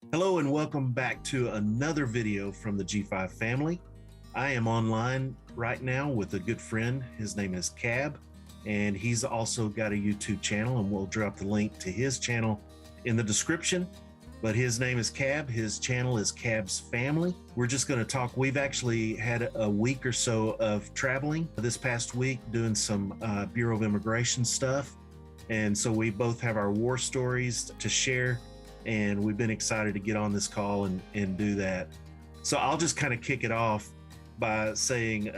Hello and welcome back to another video from the G5 family. I am online right now with a good friend. His name is Cab, and he's also got a YouTube channel, and we'll drop the link to his channel in the description. But his name is Cab. His channel is Cab's Family. We're just going to talk. We've actually had a week or so of traveling this past week, doing some Bureau of Immigration stuff. And so we both have our war stories to share, and we've been excited to get on this call and do that. So I'll just kind of kick it off by saying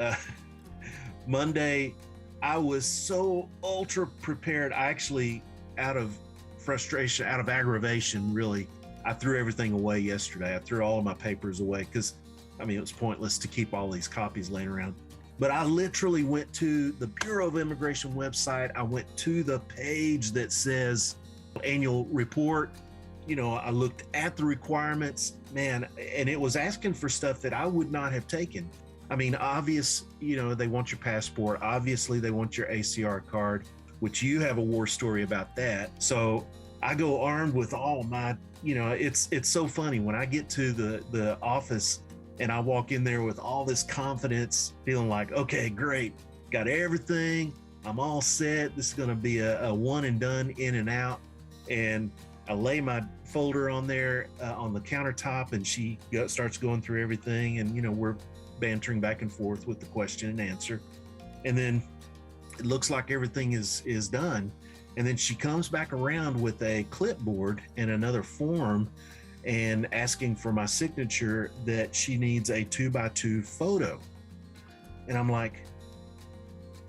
Monday, I was so ultra prepared. I actually, out of frustration, out of aggravation, really, I threw everything away yesterday. I threw all of my papers away because, I mean, it was pointless to keep all these copies laying around. But I literally went to the Bureau of Immigration website. I went to the page that says annual report. You know, I looked at the requirements, man, and it was asking for stuff that I would not have taken. I mean, obvious, you know, they want your passport. Obviously, they want your ACR card, which you have a war story about that. So I go armed with all my, you know, it's so funny when I get to the office and I walk in there with all this confidence, feeling like, okay, great, got everything. I'm all set. This is going to be a one and done, in and out. And I lay my folder on there on the countertop, and she starts going through everything. And, you know, we're bantering back and forth with the question and answer. And then it looks like everything is done. And then she comes back around with a clipboard and another form and asking for my signature that she needs a 2x2 photo. And I'm like,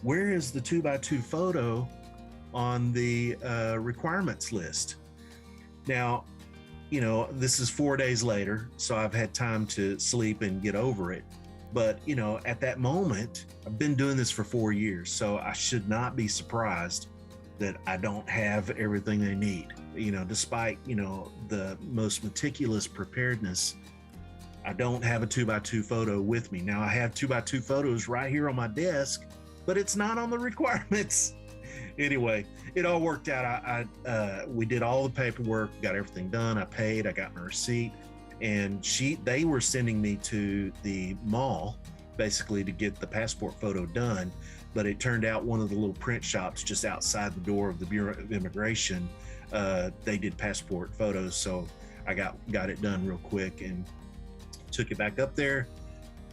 where is the 2x2 photo on the requirements list? Now, you know, this is 4 days later, so I've had time to sleep and get over it. But, you know, at that moment, I've been doing this for 4 years, so I should not be surprised that I don't have everything they need. You know, despite, you know, the most meticulous preparedness, I don't have a 2x2 photo with me. Now I have 2x2 photos right here on my desk, but it's not on the requirements. Anyway, it all worked out. We did all the paperwork, got everything done. I paid, I got my receipt, and they were sending me to the mall basically to get the passport photo done. But it turned out one of the little print shops just outside the door of the Bureau of Immigration, they did passport photos. So I got it done real quick and took it back up there.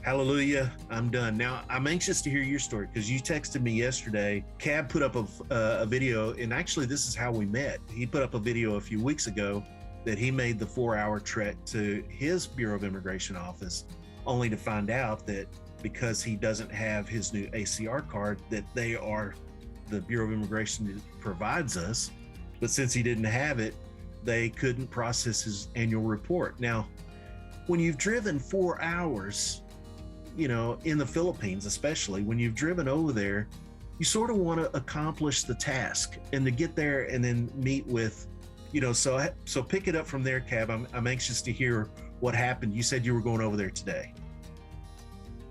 Hallelujah, I'm done. Now, I'm anxious to hear your story because you texted me yesterday. Cab put up a video, and actually this is how we met. He put up a video a few weeks ago that he made the 4-hour trek to his Bureau of Immigration office, only to find out that because he doesn't have his new ACR card, that the Bureau of Immigration provides us, but since he didn't have it, they couldn't process his annual report. Now, when you've driven 4 hours, you know, in the Philippines, especially when you've driven over there, you sort of want to accomplish the task and to get there and then meet with, you know, so pick it up from there, Cab. I'm anxious to hear what happened. You said you were going over there today.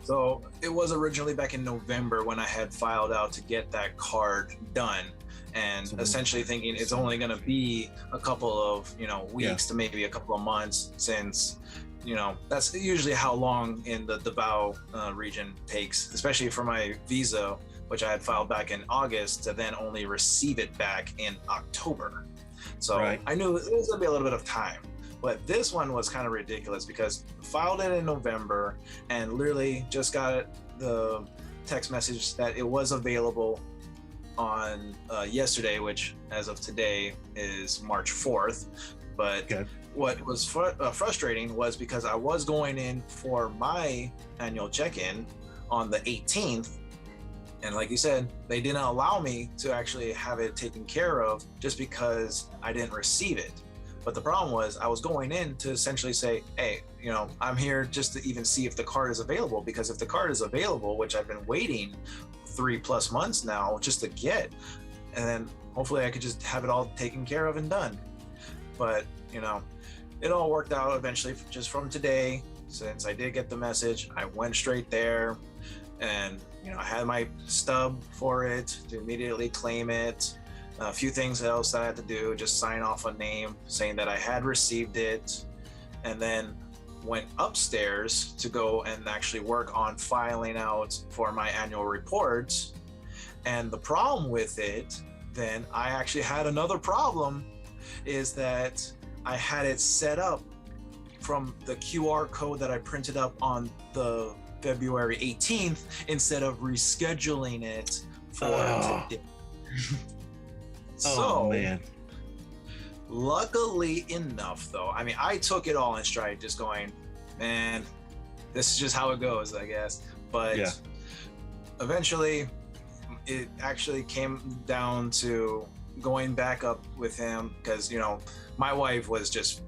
So it was originally back in November when I had filed out to get that card done, and essentially thinking it's only going to be a couple of, you know, weeks to maybe a couple of months, since, you know, that's usually how long in the Davao region takes, especially for my visa, which I had filed back in August, to then only receive it back in October. So I knew it was gonna be a little bit of time. But this one was kind of ridiculous because filed it in November and literally just got the text message that it was available on yesterday, which as of today is March 4th. But what was frustrating was because I was going in for my annual check-in on the 18th. And like you said, they didn't allow me to actually have it taken care of just because I didn't receive it. But the problem was I was going in to essentially say, hey, you know, I'm here just to even see if the card is available, because if the card is available, which I've been waiting 3+ months now just to get, and then hopefully I could just have it all taken care of and done. But, you know, it all worked out eventually. Just from today, since I did get the message, I went straight there, and, you know, I had my stub for it to immediately claim it. A few things else that I had to do, just sign off a name saying that I had received it. and then went upstairs to go and actually work on filing out for my annual reports. And the problem with it, then I actually had another problem, is that I had it set up from the QR code that I printed up on the February 18th instead of rescheduling it for today. Oh man. Luckily enough, though, I mean, I took it all in stride, just going, man, this is just how it goes, I guess. But eventually, it actually came down to going back up with him because, you know, my wife was just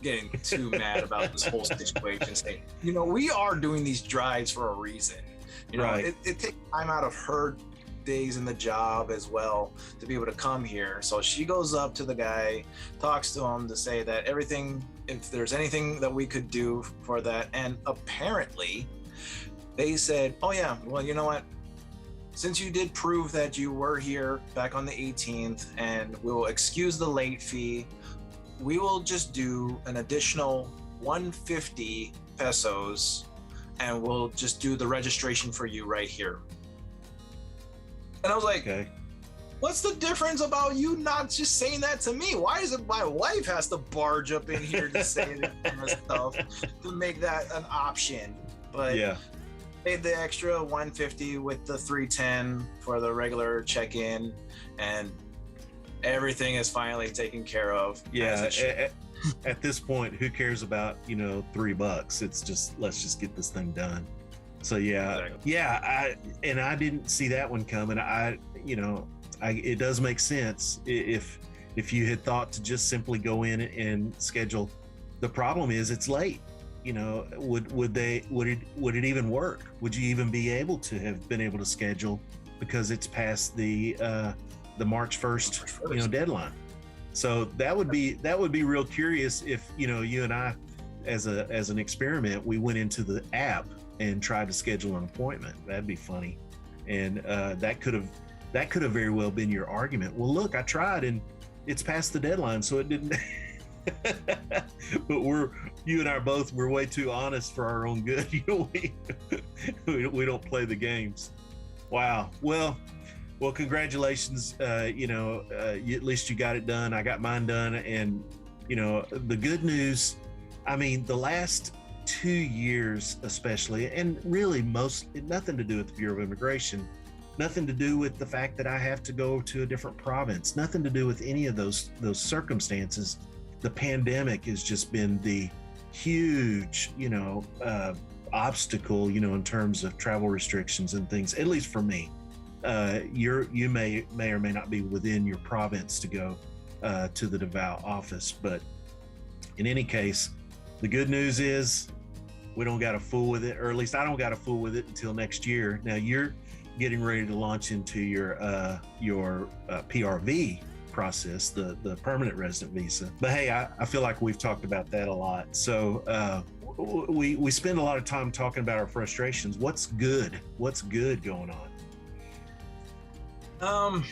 getting too mad about this whole situation, saying, you know, we are doing these drives for a reason. You know, it takes time out of her days in the job as well to be able to come here. So she goes up to the guy, talks to him to say that everything, if there's anything that we could do for that. And apparently they said, oh yeah, well, you know what? Since you did prove that you were here back on the 18th and we'll excuse the late fee, we will just do an additional 150 pesos and we'll just do the registration for you right here. And I was like, okay, what's the difference about you not just saying that to me? Why is it my wife has to barge up in here to say this kind of stuff to make that an option? But yeah, paid the extra 150 with the 310 for the regular check-in, and everything is finally taken care of. Yeah, at this point, who cares about, you know, $3? It's just, let's just get this thing done. So yeah, I didn't see that one coming. It does make sense if you had thought to just simply go in and schedule. The problem is it's late. You know, would it even work? Would you even be able to have been able to schedule because it's past the March 1st, you know, deadline? So that would be real curious if, you know, you and I, as an experiment, we went into the app and tried to schedule an appointment. That'd be funny. And that could have very well been your argument. Well, look, I tried and it's past the deadline, so it didn't. But you and I both, we're way too honest for our own good. You know, we don't play the games. Wow. Well, congratulations. At least you got it done. I got mine done. And, you know, the good news, I mean, the last 2 years especially, and really nothing to do with the Bureau of Immigration, nothing to do with the fact that I have to go to a different province, nothing to do with any of those circumstances. The pandemic has just been the huge, you know, obstacle, you know, in terms of travel restrictions and things, at least for me. You may or may not be within your province to go to the Davao office, but in any case, the good news is we don't got to fool with it, or at least I don't got to fool with it until next year. Now you're getting ready to launch into your PRV process, the permanent resident visa. But hey, I feel like we've talked about that a lot. So we spend a lot of time talking about our frustrations. What's good going on?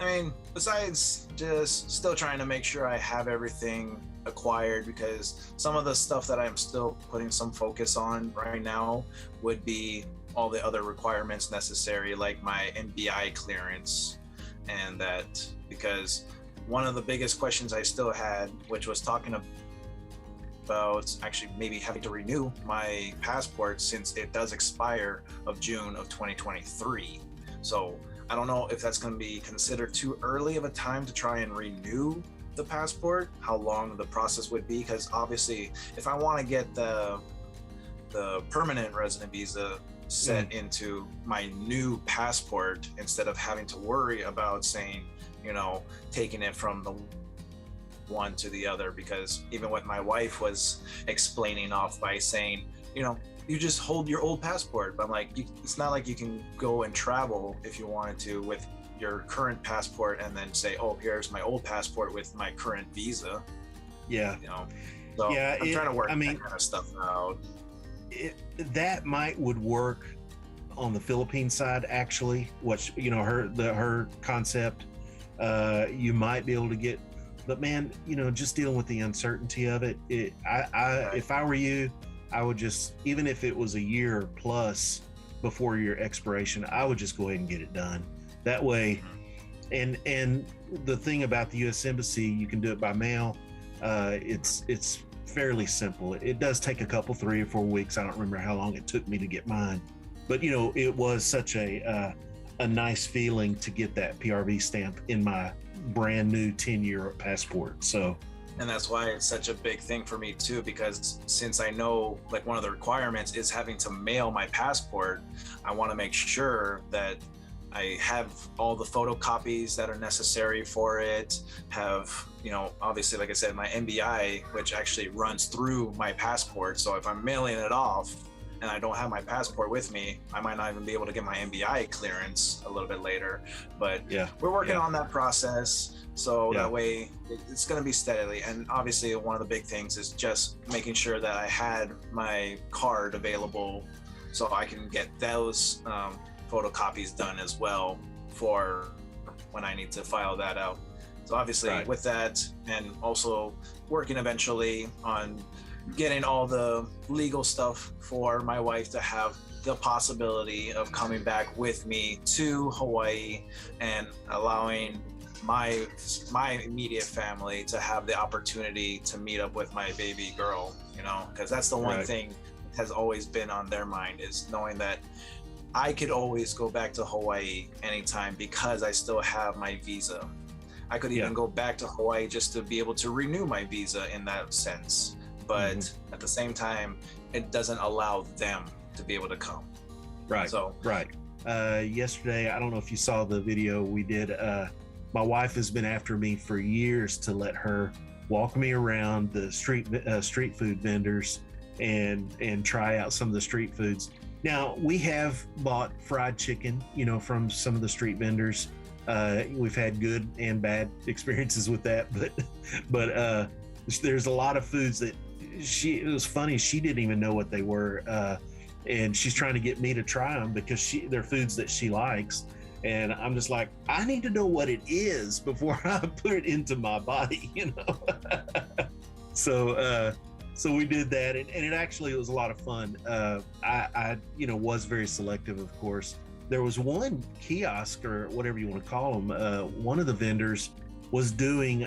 I mean, besides just still trying to make sure I have everything acquired, because some of the stuff that I'm still putting some focus on right now would be all the other requirements necessary, like my NBI clearance, and that, because one of the biggest questions I still had, which was talking about actually maybe having to renew my passport since it does expire of June of 2023. So I don't know if that's going to be considered too early of a time to try and renew the passport, how long the process would be, because obviously if I want to get the permanent resident visa set into my new passport, instead of having to worry about saying, you know, taking it from the one to the other, because even what my wife was explaining off by saying, you know, you just hold your old passport. But I'm like, it's not like you can go and travel if you wanted to with your current passport and then say, oh, here's my old passport with my current visa. Yeah. You know, so yeah, I'm trying to work that kind of stuff out. That would work on the Philippine side, actually. What, you know, her concept, you might be able to get But man, just dealing with the uncertainty of it, if I were you, I would just, even if it was a year plus before your expiration, I would just go ahead and get it done. That way, and the thing about the U.S. Embassy, you can do it by mail. It's fairly simple. It does take a couple, 3 or 4 weeks. I don't remember how long it took me to get mine, but it was such a nice feeling to get that PRV stamp in my brand new 10-year passport. So, and that's why it's such a big thing for me too, because since I know like one of the requirements is having to mail my passport, I want to make sure that I have all the photocopies that are necessary for it, have, obviously, like I said, my MBI, which actually runs through my passport. So if I'm mailing it off and I don't have my passport with me, I might not even be able to get my MBI clearance a little bit later. But we're working on that process. So that way it's going to be steadily. And obviously one of the big things is just making sure that I had my card available so I can get those photocopies done as well for when I need to file that out. So obviously with that, and also working eventually on getting all the legal stuff for my wife to have the possibility of coming back with me to Hawaii and allowing my immediate family to have the opportunity to meet up with my baby girl, because that's the one thing that has always been on their mind, is knowing that I could always go back to Hawaii anytime because I still have my visa. I could even go back to Hawaii just to be able to renew my visa in that sense. But at the same time, it doesn't allow them to be able to come. Right. So yesterday, I don't know if you saw the video we did. My wife has been after me for years to let her walk me around the street food vendors and try out some of the street foods. Now, we have bought fried chicken, from some of the street vendors. We've had good and bad experiences with that, but there's a lot of foods that it was funny, she didn't even know what they were, and she's trying to get me to try them because they're foods that she likes, and I'm just like, I need to know what it is before I put it into my body, So we did that, and it actually was a lot of fun. I was very selective, of course. There was one kiosk, or whatever you want to call them, one of the vendors was doing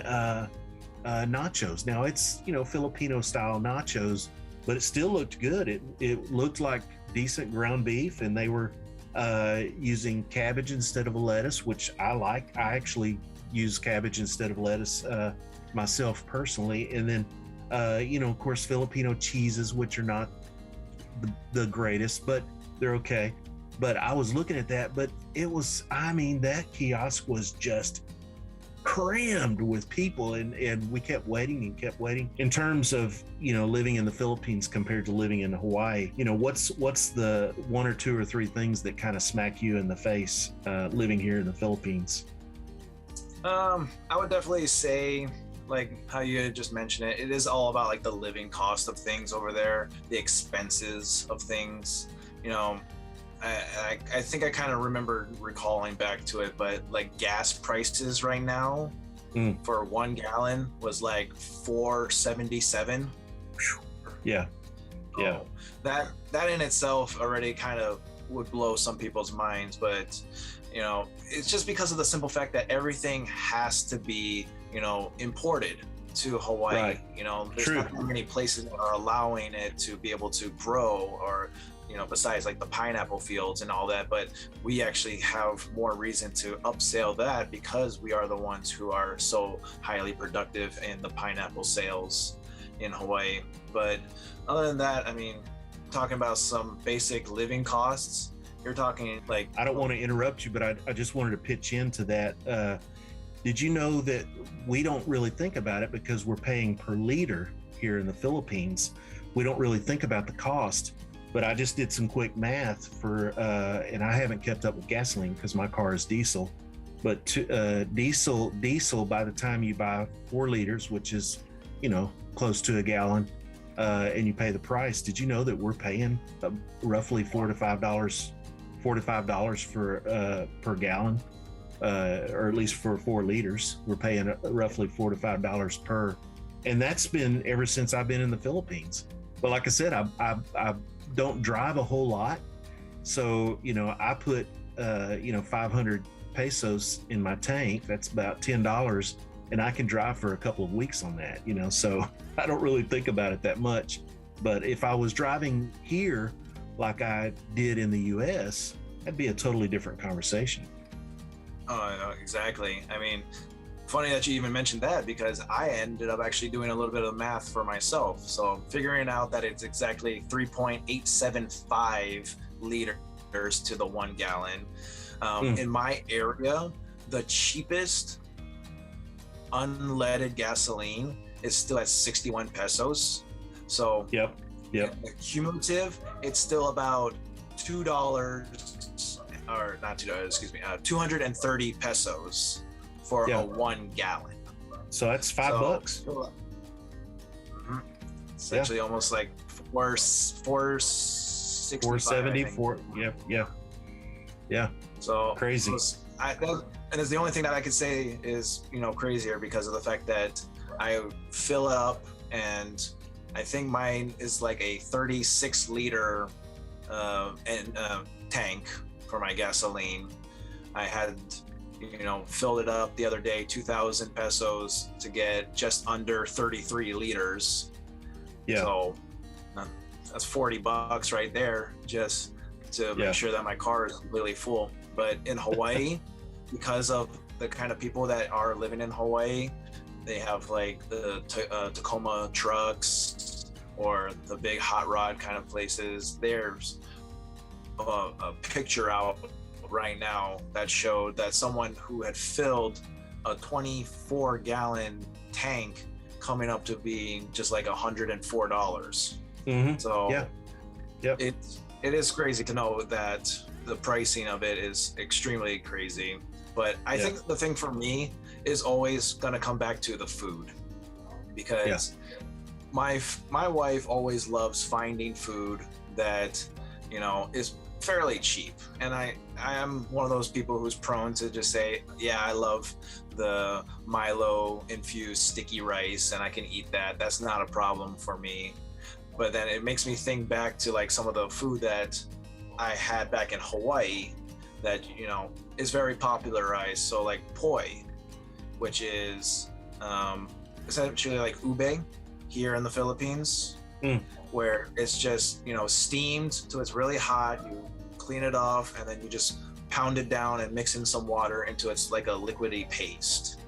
nachos. Now it's Filipino style nachos, but it still looked good. It looked like decent ground beef, and they were using cabbage instead of a lettuce, which I like. I actually use cabbage instead of lettuce myself personally. And then of course, Filipino cheeses, which are not the greatest, but they're okay. But I was looking at that, but that kiosk was just crammed with people, and we kept waiting and kept waiting. In terms of living in the Philippines compared to living in Hawaii, what's the 1 or 2 or 3 things that kind of smack you in the face living here in the Philippines? I would definitely say, like how you just mentioned it is all about like the living cost of things over there, the expenses of things. I think I kind of remember recalling back to it, but like gas prices right now for 1 gallon was like $4.77. Yeah. That in itself already kind of would blow some people's minds, but it's just because of the simple fact that everything has to be imported to Hawaii. Right. There's not many places that are allowing it to be able to grow, or besides like the pineapple fields and all that. But we actually have more reason to upsell that because we are the ones who are so highly productive in the pineapple sales in Hawaii. But other than that, talking about some basic living costs, you're talking like, I don't want to interrupt you, but I just wanted to pitch into that. Did you know that we don't really think about it because we're paying per liter here in the Philippines? We don't really think about the cost. But I just did some quick math and I haven't kept up with gasoline because my car is diesel. But diesel, by the time you buy 4 liters, which is, close to a gallon, and you pay the price, did you know that we're paying roughly $4 to $5 for per gallon? or at least for 4 liters. We're paying roughly $4 to $5 per, and that's been ever since I've been in the Philippines. But like I said, I don't drive a whole lot, so I put 500 pesos in my tank. That's about $10, and I can drive for a couple of weeks on that. So I don't really think about it that much. But if I was driving here like I did in the US, that'd be a totally different conversation. Oh, no, exactly. I mean, funny that you even mentioned that, because I ended up actually doing a little bit of math for myself. So figuring out that it's exactly 3.875 liters to the 1 gallon. In my area, the cheapest unleaded gasoline is still at 61 pesos. So yep. Cumulative, it's still about $2, or not $2, excuse me, 230 pesos for a 1 gallon. So that's $5. It's actually almost like 470. Yeah. So crazy. And it's the only thing that I could say is crazier, because of the fact that I fill it up, and I think mine is like a 36 liter tank for my gasoline. I had filled it up the other day, 2,000 pesos to get just under 33 liters. So that's $40 right there, just to make sure that my car is completely full. But in Hawaii, because of the kind of people that are living in Hawaii, they have like the Tacoma trucks or the big hot rod kind of places. There's a picture out right now that showed that someone who had filled a 24-gallon tank coming up to being just like $104. So it is crazy to know that the pricing of it is extremely crazy. But I think the thing for me is always going to come back to the food, because my wife always loves finding food that is fairly cheap. And I am one of those people who's prone to just say, I love the Milo infused sticky rice and I can eat that. That's not a problem for me. But then it makes me think back to like some of the food that I had back in Hawaii that is very popularized. So like poi, which is essentially like ube here in the Philippines, where it's just steamed, so it's really hot. You clean it off, and then you just pound it down and mix in some water into it's like a liquidy paste.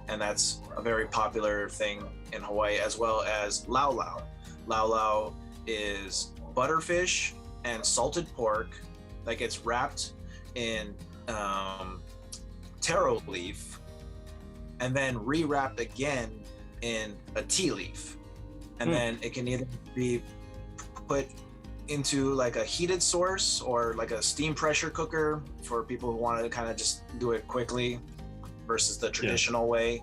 And that's a very popular thing in Hawaii, as well as lau lau. Lau lau is butterfish and salted pork that gets wrapped in taro leaf and then rewrapped again in a tea leaf. And then it can either be put into like a heated source or like a steam pressure cooker for people who want to kind of just do it quickly versus the traditional way.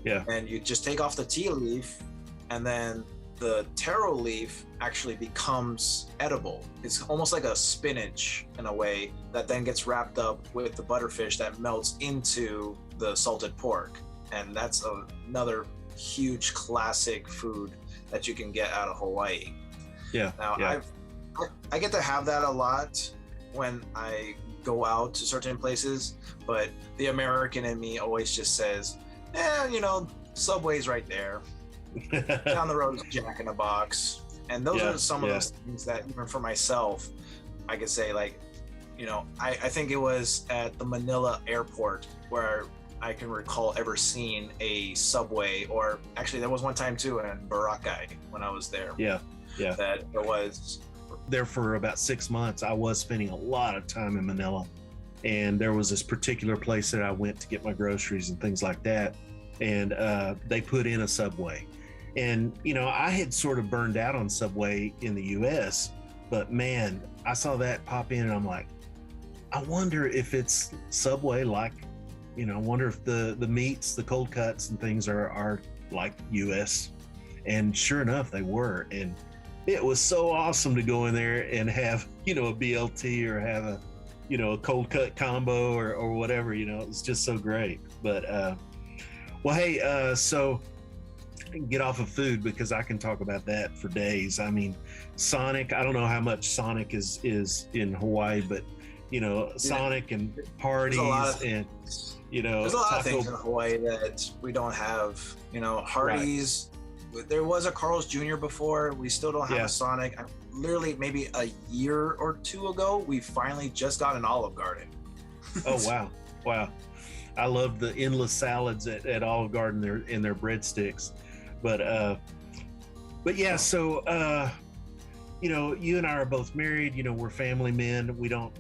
And you just take off the tea leaf, and then the taro leaf actually becomes edible. It's almost like a spinach in a way that then gets wrapped up with the butterfish that melts into the salted pork. And that's another huge classic food that you can get out of Hawaii. Now I get to have that a lot when I go out to certain places, but the American in me always just says, Subway's right there. Down the road is Jack in the Box. And those are some of those things that even for myself, I could say like, I think it was at the Manila airport where I can recall ever seeing a Subway, or actually there was one time too in Boracay when I was there. That there was. There for about 6 months, I was spending a lot of time in Manila, and there was this particular place that I went to get my groceries and things like that, and they put in a Subway. And I had sort of burned out on Subway in the US, but man, I saw that pop in and I'm like, I wonder if it's Subway like, I wonder if the meats, the cold cuts and things are like US. And sure enough, they were. And it was so awesome to go in there and have, a BLT or have a, a cold cut combo or whatever. It was just so great. But well, hey, so get off of food because I can talk about that for days. I mean, Sonic, I don't know how much Sonic is in Hawaii, but Sonic and parties and there's a lot of things in Hawaii that we don't have. Hardee's. Right. There was a Carl's Jr. before. We still don't have a Sonic. Literally, maybe a year or two ago, we finally just got an Olive Garden. Oh wow! I love the endless salads at Olive Garden in their breadsticks, but yeah. So you and I are both married. We're family men. We don't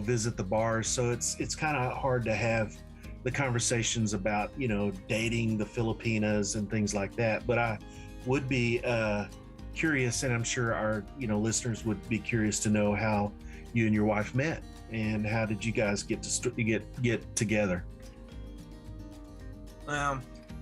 visit the bars, so it's kind of hard to have the conversations about dating the Filipinas and things like that. But I would be curious, and I'm sure our listeners would be curious to know how you and your wife met, and how did you guys get together?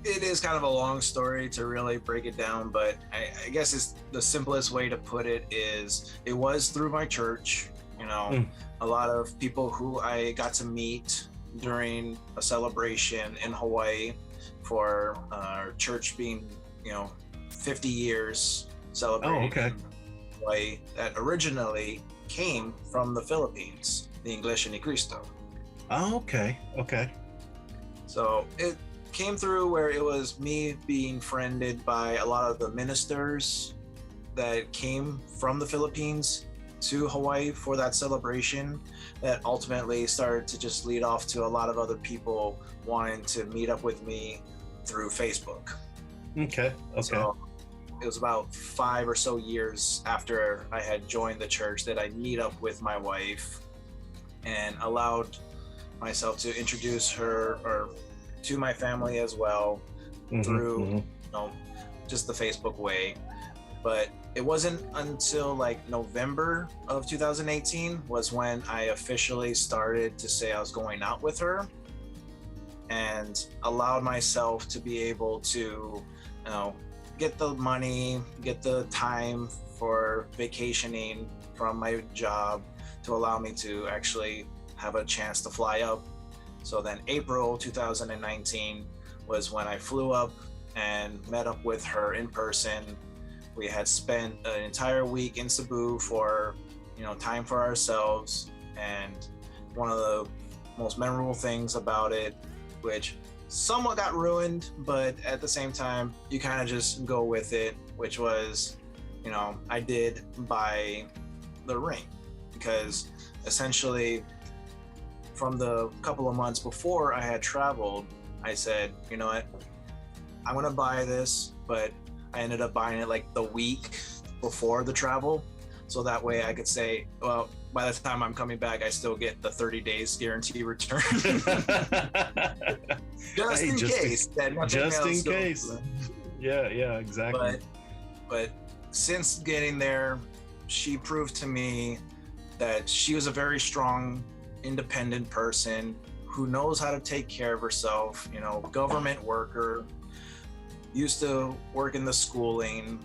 It is kind of a long story to really break it down, but I guess it's the simplest way to put it is it was through my church. A lot of people who I got to meet during a celebration in Hawaii for our church being 50 years celebrating in Hawaii, that originally came from the Philippines, the Iglesia ni Cristo. Oh, okay. So it came through where it was me being friended by a lot of the ministers that came from the Philippines to Hawaii for that celebration, that ultimately started to just lead off to a lot of other people wanting to meet up with me through Facebook. Okay. So it was about 5 or so years after I had joined the church that I meet up with my wife and allowed myself to introduce her to my family as well through just the Facebook way. But it wasn't until like November of 2018 was when I officially started to say I was going out with her, and allowed myself to be able to get the money, get the time for vacationing from my job to allow me to actually have a chance to fly up. So then April 2019 was when I flew up and met up with her in person. We had spent an entire week in Cebu for time for ourselves, and one of the most memorable things about it, which somewhat got ruined, but at the same time you kind of just go with it, which was I did buy the ring, because essentially from the couple of months before I had traveled, I said, you know what, I'm gonna buy this, but I ended up buying it like the week before the travel, so that way I could say, well, by the time I'm coming back, I still get the 30 days guarantee return. just in case. Yeah, exactly. But since getting there, she proved to me that she was a very strong, independent person who knows how to take care of herself, government worker, used to work in the schooling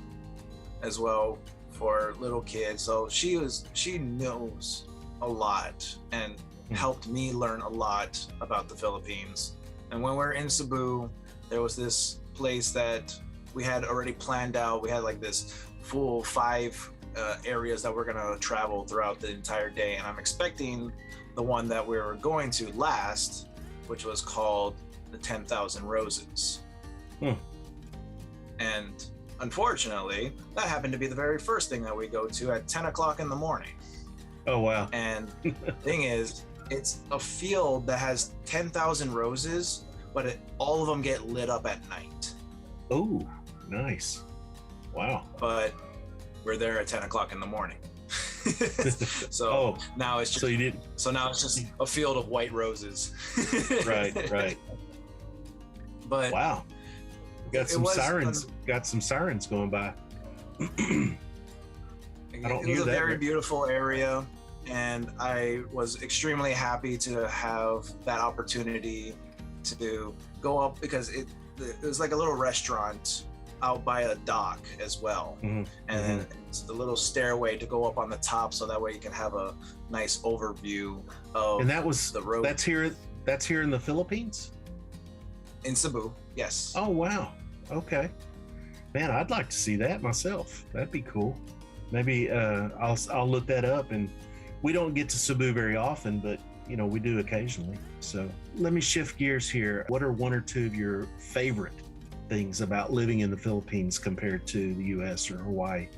as well for little kids. So she knows a lot and helped me learn a lot about the Philippines. And when we're in Cebu, there was this place that we had already planned out. We had like this full 5 areas that we're gonna travel throughout the entire day. And I'm expecting the one that we were going to last, which was called the 10,000 Roses. And unfortunately, that happened to be the very first thing that we go to at 10 o'clock in the morning. Oh, wow. And the thing is, it's a field that has 10,000 roses, but all of them get lit up at night. Oh, nice. Wow. But we're there at 10 o'clock in the morning. So now it's just, so now it's just a field of white roses. Right. But wow. Got some sirens going by. I don't hear that. It was a very beautiful area, and I was extremely happy to have that opportunity to go up, because it was like a little restaurant out by a dock as well. Mm-hmm. And then it's the little stairway to go up on the top, so that way you can have a nice overview of the road. That's here in the Philippines? In Cebu, yes. Oh wow. Okay. Man, I'd like to see that myself. That'd be cool. Maybe I'll look that up. And we don't get to Cebu very often, but we do occasionally. So let me shift gears here. What are one or two of your favorite things about living in the Philippines compared to the US or Hawaii?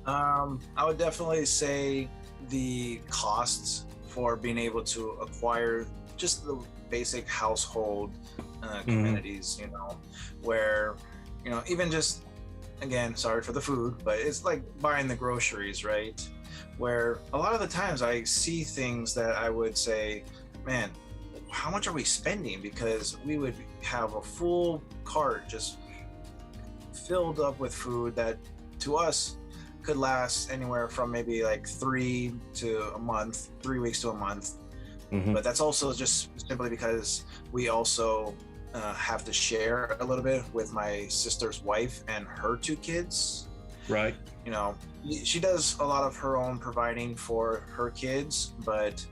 I would definitely say the costs for being able to acquire just the basic household amenities, where, even just, again, sorry for the food, but it's like buying the groceries, right? Where a lot of the times I see things that I would say, man, how much are we spending? Because we would have a full cart just filled up with food that to us could last anywhere from maybe like 3 weeks to a month. Mm-hmm. But that's also just simply because we also have to share a little bit with my sister's wife and her 2 kids. Right. She does a lot of her own providing for her kids, but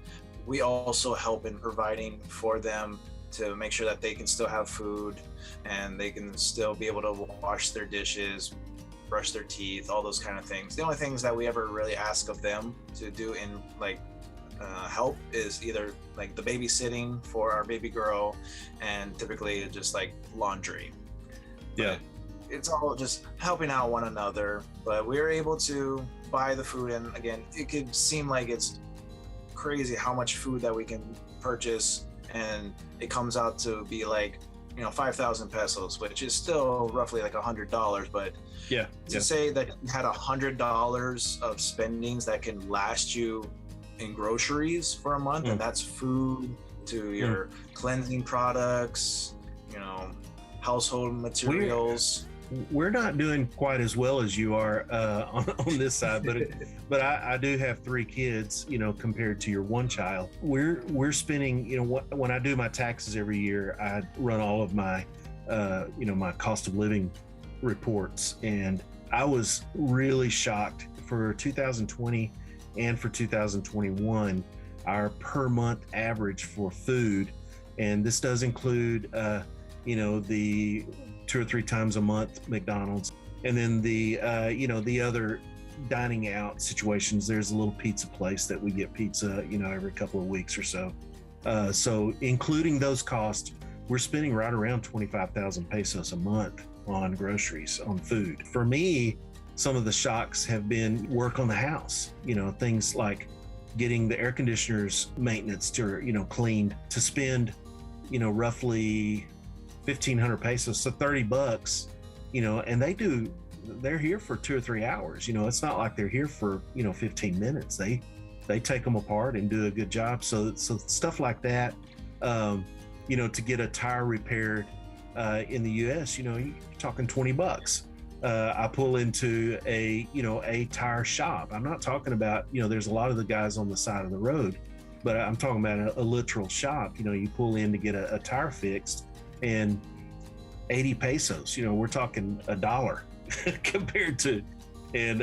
we also help in providing for them to make sure that they can still have food and they can still be able to wash their dishes, brush their teeth, all those kind of things. The only things that we ever really ask of them to do in help is either like the babysitting for our baby girl and typically just like laundry. Yeah. But it's all just helping out one another, but we were able to buy the food. And again, it could seem like it's crazy how much food that we can purchase, and it comes out to be like 5,000 pesos, which is still roughly like $100. But to say that you had $100 of spendings that can last you in groceries for a month, and that's food to your cleansing products, household materials. We're not doing quite as well as you are on this side, but I do have 3 kids, compared to your 1 child. We're spending, when I do my taxes every year, I run all of my, my cost of living reports, and I was really shocked for 2020 and for 2021, our per month average for food, and this does include, the 2 or 3 times a month McDonald's, and then the the other dining out situations. There's a little pizza place that we get pizza every couple of weeks or so. So including those costs, we're spending right around 25,000 pesos a month on groceries, on food. For me, some of the shocks have been work on the house, things like getting the air conditioners maintenance to cleaned, to spend roughly 1,500 pesos, so $30, and they're here for 2 or 3 hours. It's not like they're here for 15 minutes. They take them apart and do a good job. So stuff like that, to get a tire repaired in the US, you're talking $20. I pull into a tire shop. I'm not talking about, there's a lot of the guys on the side of the road, but I'm talking about a literal shop. You pull in to get a tire fixed, and 80 pesos, we're talking $1 compared to, and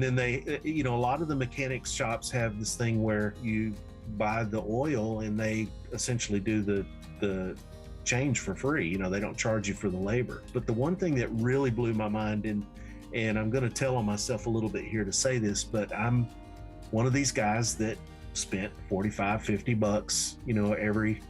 then they, a lot of the mechanics shops have this thing where you buy the oil and they essentially do the change for free. They don't charge you for the labor. But the one thing that really blew my mind, and I'm going to tell on myself a little bit here to say this, but I'm one of these guys that spent $45-50, every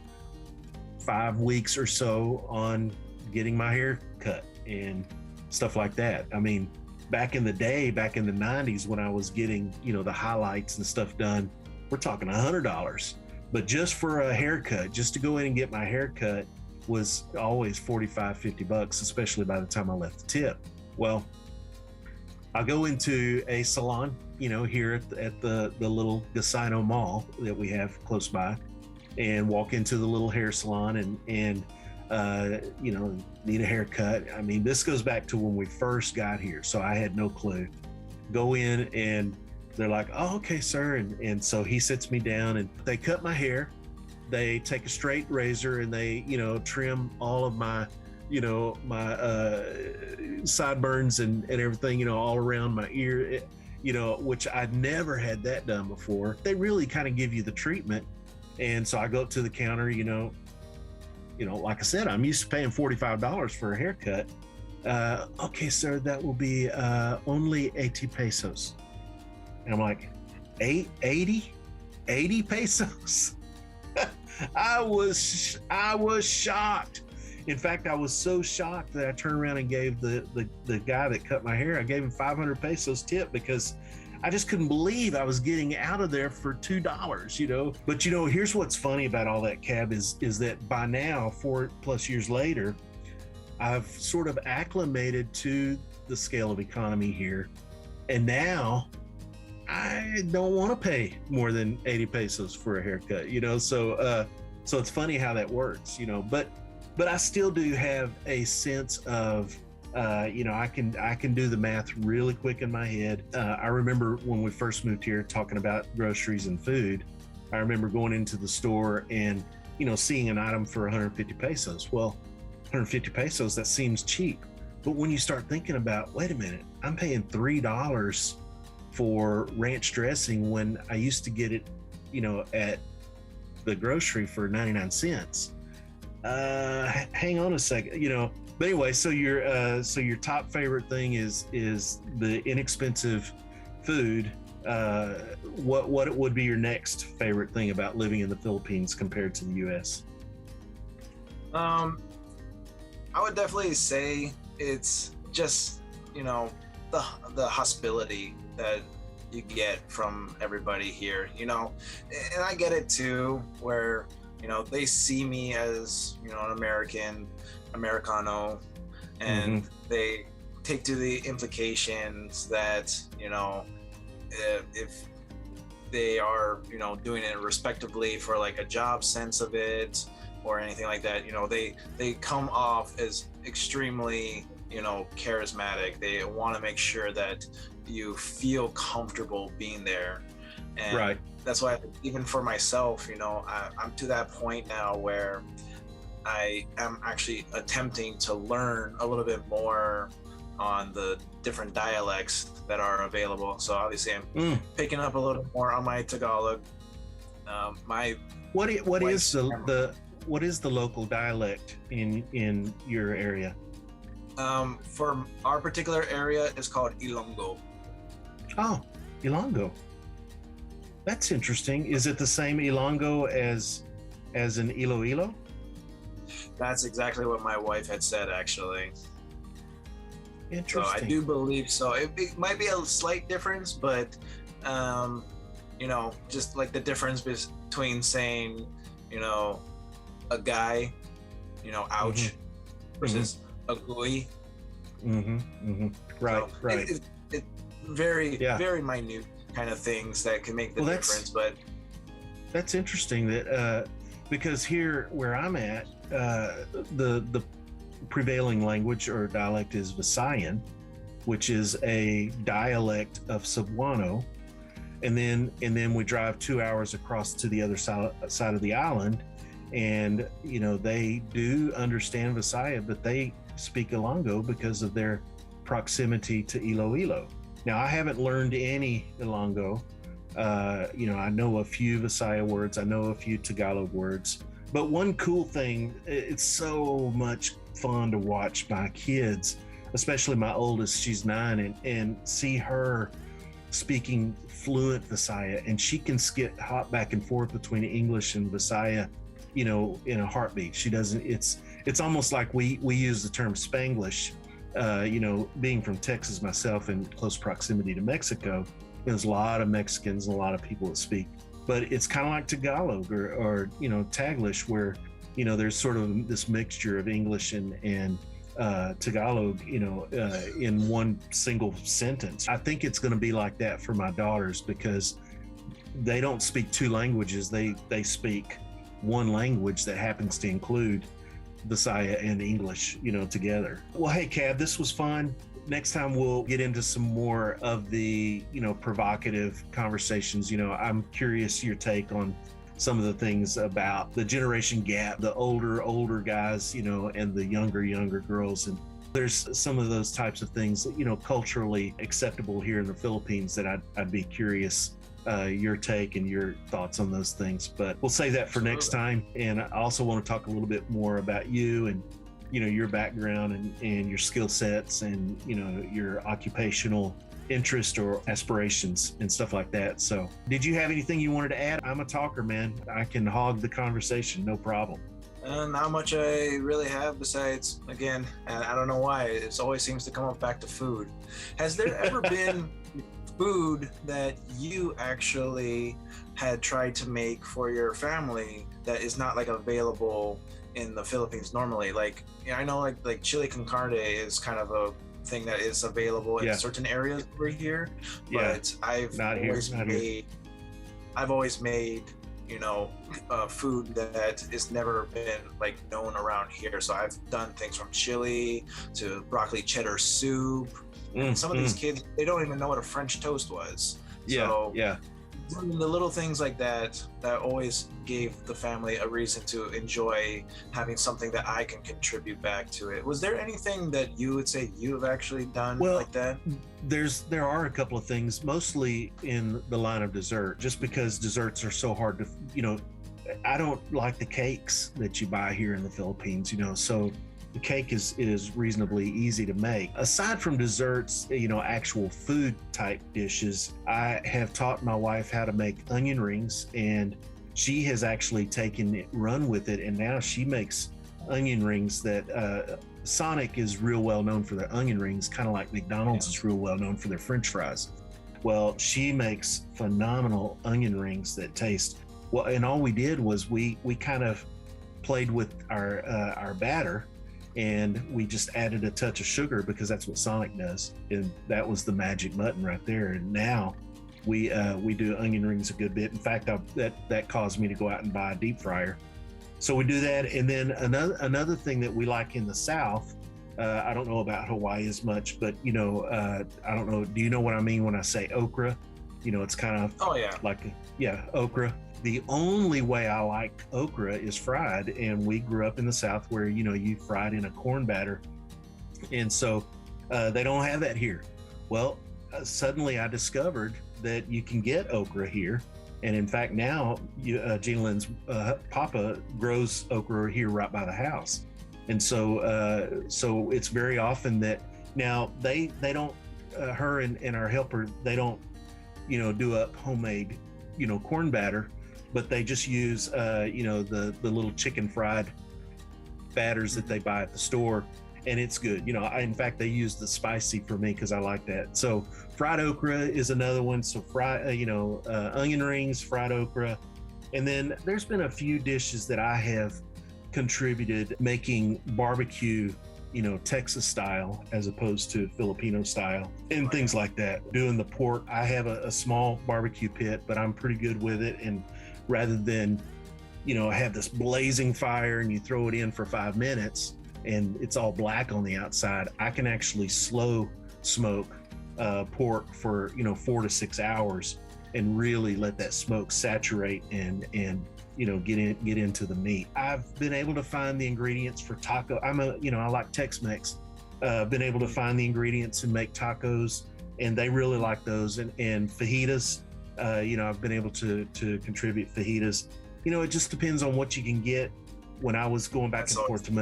5 weeks or so on getting my hair cut and stuff like that. I mean, back in the day, back in the 90s, when I was getting, the highlights and stuff done, we're talking $100. But just for a haircut, just to go in and get my hair cut, was always $45-50, especially by the time I left the tip. Well, I'll go into a salon, here at the little Casino Mall that we have close by, and walk into the little hair salon and need a haircut. I mean, this goes back to when we first got here, so I had no clue. Go in and they're like, "Oh, okay, sir." And so he sits me down and they cut my hair. They take a straight razor and they, trim all of my my sideburns and everything, all around my ear, which I'd never had that done before. They really kind of give you the treatment. And so I go up to the counter, like I said, I'm used to paying $45 for a haircut. Okay, sir, that will be only 80 pesos. And I'm like, 80 pesos? I was shocked. In fact, I was so shocked that I turned around and gave the guy that cut my hair, I gave him 500 pesos tip, because I just couldn't believe I was getting out of there for $2, But here's what's funny about all that, Cab, is that by now, 4+ years later, I've sort of acclimated to the scale of economy here. And now I don't want to pay more than 80 pesos for a haircut, so it's funny how that works, but I still do have a sense of, I can do the math really quick in my head. I remember when we first moved here talking about groceries and food, I remember going into the store and, seeing an item for 150 pesos. Well, 150 pesos, that seems cheap. But when you start thinking about, wait a minute, I'm paying $3 for ranch dressing when I used to get it, at the grocery for 99 cents. Hang on a second, But anyway, so your top favorite thing is the inexpensive food. What would be your next favorite thing about living in the Philippines compared to the U.S.? I would definitely say it's just, the hospitality that you get from everybody here, and I get it too, where, they see me as, an Americano, and they take to the implications that, if they are, doing it respectively for like a job sense of it or anything like that, they come off as extremely, charismatic. They want to make sure that you feel comfortable being there. And right. That's why, even for myself, I'm to that point now where I am actually attempting to learn a little bit more on the different dialects that are available. So obviously I'm picking up a little more on my Tagalog. What is the local dialect in your area? For our particular area, it's called Ilonggo. Oh, Ilonggo. That's interesting. Is it the same Ilonggo as in Iloilo? That's exactly what my wife had said, actually. Interesting. So I do believe so. It might be a slight difference, but just like the difference between saying, a guy, ouch, versus a gooey. Right, so right. It's very minute kind of things that can make the difference. But that's interesting that because here where I'm at, the prevailing language or dialect is Visayan, which is a dialect of Cebuano, and then we drive 2 hours across to the other side of the island, and they do understand Visaya, but they speak Ilonggo because of their proximity to Iloilo. Now, I haven't learned any Ilonggo. I know a few Visaya words, I know a few Tagalog words, but one cool thing, it's so much fun to watch my kids, especially my oldest, she's 9, and see her speaking fluent Visaya, and she can hop back and forth between English and Visaya, in a heartbeat. She doesn't, it's almost like we use the term Spanglish, being from Texas myself in close proximity to Mexico, there's a lot of Mexicans and a lot of people that speak, but it's kind of like Tagalog or Taglish, where, there's sort of this mixture of English and Tagalog, in one single sentence. I think it's going to be like that for my daughters, because they don't speak two languages. They speak one language that happens to include Visaya and English, together. Well, hey, Cab, this was fun. Next time we'll get into some more of the, provocative conversations. I'm curious your take on some of the things about the generation gap, the older guys, and the younger girls. And there's some of those types of things that, culturally acceptable here in the Philippines that I'd be curious your take and your thoughts on those things. But we'll save that for next time. And I also want to talk a little bit more about you and, your background and your skill sets and, your occupational interest or aspirations and stuff like that. So did you have anything you wanted to add? I'm a talker, man. I can hog the conversation, no problem. Not much I really have besides, again, and I don't know why, it always seems to come up back to food. Has there ever been food that you actually had tried to make for your family that is not like available in the Philippines normally? Like, I know like chili con carne is kind of a thing that is available in certain areas over here, but I've always made food that has never been like known around here. So I've done things from chili to broccoli cheddar soup. And some of these kids, they don't even know what a French toast was. The little things like that always gave the family a reason to enjoy having something that I can contribute back to it. Was there anything that you would say you've actually done like that? There are a couple of things, mostly in the line of dessert, just because desserts are so hard to, I don't like the cakes that you buy here in the Philippines, so the cake is reasonably easy to make. Aside from desserts, actual food type dishes, I have taught my wife how to make onion rings, and she has actually run with it, and now she makes onion rings that Sonic is real well known for their onion rings, kind of like McDonald's is real well known for their French fries. Well, she makes phenomenal onion rings that taste well, and all we did was we kind of played with our batter, and we just added a touch of sugar because that's what Sonic does, and that was the magic button right there. And now we do onion rings a good bit. In fact, that caused me to go out and buy a deep fryer. So we do that, and then another thing that we like in the South. I don't know about Hawaii as much, but I don't know. Do you know what I mean when I say okra? It's kind of okra. The only way I like okra is fried, and we grew up in the South where you fried in a corn batter, and so they don't have that here. Well, suddenly I discovered that you can get okra here, and in fact now Gina Lynn's Papa grows okra here right by the house, and so it's very often that now they don't her and our helper, they don't do up homemade corn batter, but they just use the little chicken fried batters that they buy at the store, and it's good. In fact, they use the spicy for me because I like that. So fried okra is another one. So onion rings, fried okra, and then there's been a few dishes that I have contributed making barbecue, Texas style as opposed to Filipino style, and things like that. Doing the pork, I have a small barbecue pit, but I'm pretty good with it, and rather than have this blazing fire and you throw it in for 5 minutes and it's all black on the outside, I can actually slow smoke pork for 4 to 6 hours and really let that smoke saturate and get into the meat. I've been able to find the ingredients for taco. I like Tex-Mex. Been able to find the ingredients and make tacos, and they really like those. And fajitas, I've been able to contribute fajitas. It just depends on what you can get. When I was going back and forth to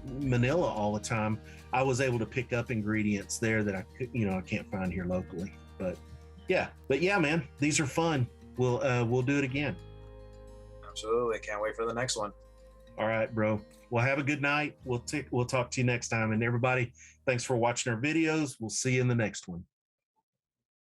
Manila all the time, I was able to pick up ingredients there that I can't find here locally. But yeah, man, these are fun. We'll do it again. Absolutely. Can't wait for the next one. All right, bro. Well, have a good night. We'll talk to you next time. And everybody, thanks for watching our videos. We'll see you in the next one.